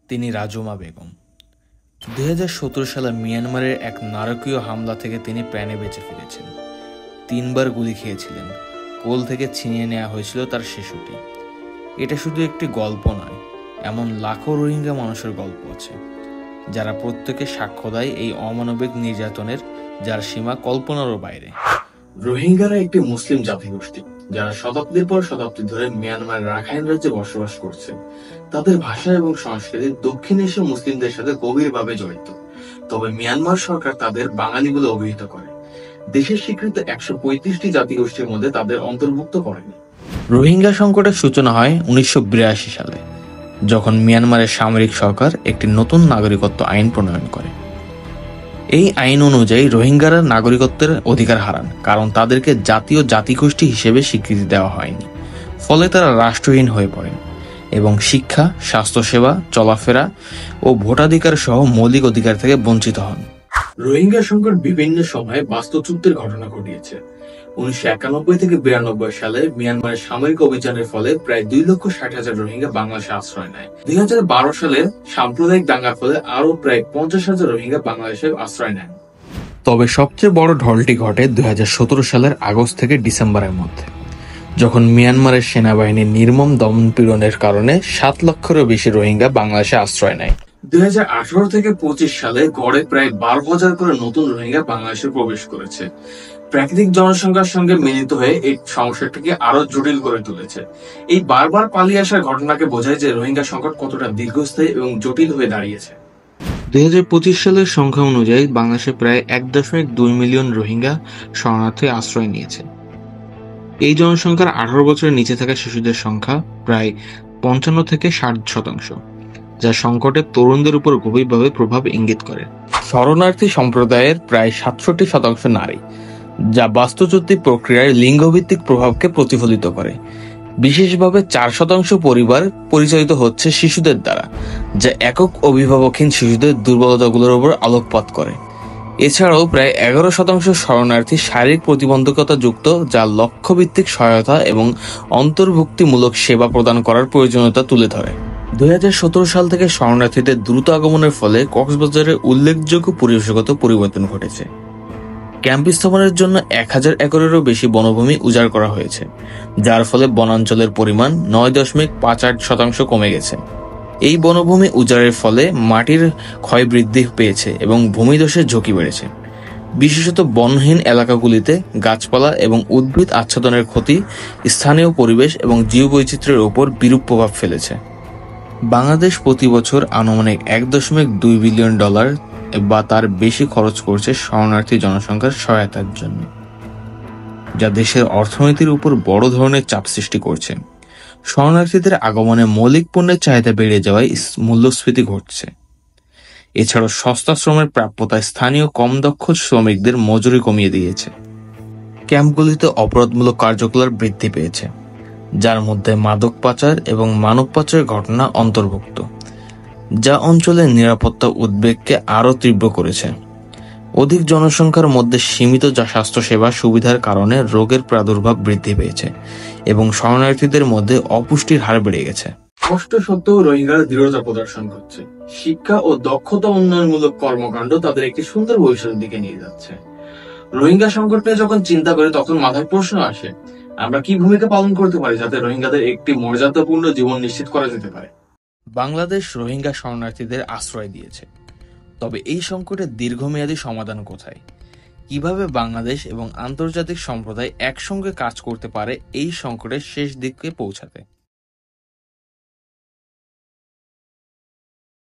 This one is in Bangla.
তিনি রাজুমা বেগম। 2017 সালে মিয়ানমারের এক নারকীয় হামলা থেকে তিনি প্রাণে বেঁচে ফিরেছেন। 3 বার গুলি খেয়েছিলেন। কোল থেকে ছিনিয়ে নেওয়া হয়েছিল তার শিশুটি। এটা শুধু একটি গল্প নয়, এমন লাখো রোহিঙ্গা মানুষের গল্প আছে যারা প্রত্যেকে সাক্ষ্য দেয় এই অমানবিক নির্যাতনের, যার সীমা কল্পনারও বাইরে। রোহিঙ্গারা একটি মুসলিম জাতিগোষ্ঠী যারা শতাব্দীর পর শতাব্দী ধরে মিয়ানমার রাখাইন রাজ্যে বসবাস করছে। তাদের ভাষা এবং সংস্কৃতি দক্ষিণ এশীয় মুসলিমদের সাথে গভীরভাবে জড়িত। তবে মিয়ানমার সরকার তাদের বাঙালি বলে অভিহিত করে। দেশের স্বীকৃত 135টি জাতিগোষ্ঠীর মধ্যে তাদের অন্তর্ভুক্ত করেনি। রোহিঙ্গা সংকটের সূচনা হয় 1982 সালে, যখন মিয়ানমারের সামরিক সরকার একটি নতুন নাগরিকত্ব আইন প্রণয়ন করে। এই আইন অনুযায়ী রোহিঙ্গারা নাগরিকত্বের অধিকার হারান, কারণ তাদেরকে জাতীয় জাতিগোষ্ঠী হিসেবে স্বীকৃতি দেওয়া হয়নি। ফলে তারা রাষ্ট্রহীন হয়ে পড়েন এবং শিক্ষা, স্বাস্থ্যসেবা, চলাফেরা ও ভোটাধিকার সহ মৌলিক অধিকার থেকে বঞ্চিত হন। রোহিঙ্গা সংকট বিভিন্ন সময়ে বাস্তুচ্যুতির ঘটনা ঘটিয়েছে। 1991 থেকে 92 সালে মিয়ানমারের সামরিক অভিযানের ফলে প্রায় 2,60,000 রোহিঙ্গা বাংলাদেশে আশ্রয় নেয়। 2012 সালে সাম্প্রদায়িক দাঙ্গার ফলে আরো প্রায় 50,000 রোহিঙ্গা বাংলাদেশে আশ্রয় নেন। তবে সবচেয়ে বড় ঢলটি ঘটে 2017 সালের আগস্ট থেকে ডিসেম্বরের মধ্যে, যখন মিয়ানমারের সেনাবাহিনীর নির্মম দমনপীড়নের কারণে 7 লক্ষেরও বেশি রোহিঙ্গা বাংলাদেশে আশ্রয় নেয়। 2018 থেকে 25 সালে গড়ে প্রায় 12,000 করে নতুন রোহিঙ্গা বাংলাদেশে প্রবেশ করেছে। প্রাকৃতিক জনসংখ্যার সঙ্গে মিলিত হয়ে এই সমস্যাটিকে আরো জটিল করে তুলেছে। এই বারবার পালিয়ে আসার ঘটনাকে বোঝায় যে রোহিঙ্গা সংকট কতটা দীর্ঘস্থায়ী এবং জটিল হয়ে দাঁড়িয়েছে। 2025 সালের সংখ্যা অনুযায়ী বাংলাদেশে প্রায় 1.2 মিলিয়ন রোহিঙ্গা শরণার্থী আশ্রয় নিয়েছে। এই জনসংখ্যার 18 বছরের নিচে থাকা শিশুদের সংখ্যা প্রায় 55 থেকে 60%, যা সংকটের তরুণদের উপর গভীরভাবে প্রভাব ইঙ্গিত করে। শরণার্থী সম্প্রদায়ের প্রায় 67% নারী, যা বাস্তুচ্যুতি প্রক্রিয়ার লিঙ্গভিত্তিক প্রভাবকে প্রতিফলিত করে। বিশেষভাবে 4% পরিবার পরিচালিত হচ্ছে শিশুদের দ্বারা, যা একক অভিভাবকহীন শিশুদের দুর্বলতাগুলোর উপর আলোকপাত করে। এছাড়াও প্রায় 11% শরণার্থী শারীরিক প্রতিবন্ধকতা যুক্ত, যা লক্ষ্যভিত্তিক সহায়তা এবং অন্তর্ভুক্তিমূলক সেবা প্রদান করার প্রয়োজনীয়তা তুলে ধরে। 2017 সাল থেকে শরণার্থীদের দ্রুত আগমনের ফলে কক্সবাজারে উল্লেখযোগ্য পরিবেশগত পরিবর্তন ঘটেছে। ক্যাম্প স্থাপনের জন্য 1000 একরেরও বেশি বনভূমি উজাড় করা হয়েছে, যার ফলে বনাঞ্চলের পরিমাণ 9.58% কমে গেছে। এই বনভূমি উজাড়ের ফলে মাটির ক্ষয় বৃদ্ধি পেয়েছে এবং ভূমিধসের ঝুঁকি বেড়েছে। বিশেষত বনহীন এলাকাগুলিতে গাছপালা এবং উদ্ভিদ আচ্ছাদনের ক্ষতি স্থানীয় পরিবেশ এবং জীববৈচিত্র্যের উপর বিরূপ প্রভাব ফেলেছে। বাংলাদেশ প্রতি বছর আনুমানিক $1.2 বিলিয়ন বা তার বেশি খরচ করছে শরণার্থী জনসংখ্যার সহায়তার জন্য, যা দেশের অর্থনীতির উপর বড় ধরনের চাপ সৃষ্টি করছে। শরণার্থীদের আগমনে মৌলিক পণ্যের চাহিদা বেড়ে যাওয়ায় মূল্যস্ফীতি ঘটছে। এছাড়াও সস্তা শ্রমের প্রাপ্যতা স্থানীয় কম দক্ষ শ্রমিকদের মজুরি কমিয়ে দিয়েছে। ক্যাম্পগুলিতে অপরাধমূলক কার্যকলাপ বৃদ্ধি পেয়েছে, যার মধ্যে মাদক পাচার এবং মানব পাচারের ঘটনা অন্তর্ভুক্ত, যা অঞ্চলের নিরাপত্তা উদ্বেগকে আরও তীব্র করেছে। অধিক জনসংখ্যার মধ্যে সীমিত স্বাস্থ্যসেবা সুবিধার কারণে রোগের প্রাদুর্ভাব বৃদ্ধি পেয়েছে এবং শরণার্থীদের মধ্যে অপুষ্টির হার বেড়ে গেছে। কষ্ট সত্ত্বেও রোহিঙ্গারা দৃঢ়তা প্রদর্শন করছে। শিক্ষা ও দক্ষতা উন্নয়নমূলক কর্মকাণ্ড তাদের একটি সুন্দর ভবিষ্যতের দিকে নিয়ে যাচ্ছে। রোহিঙ্গা সংকট নিয়ে যখন চিন্তা করি, তখন মাথায় প্রশ্ন আসে, আমরা কি ভূমিকা পালন করতে পারি যাতে রোহিঙ্গাদের একটি মর্যাদাপূর্ণ জীবন নিশ্চিত করা যেতে পারে। বাংলাদেশ রোহিঙ্গা শরণার্থীদের আশ্রয় দিয়েছে, তবে এই সংকটের দীর্ঘমেয়াদী সমাধান কোথায়? কিভাবে বাংলাদেশ এবং আন্তর্জাতিক সম্প্রদায় একসঙ্গে কাজ করতে পারে এই সংকটের শেষ দিকে পৌঁছাতে?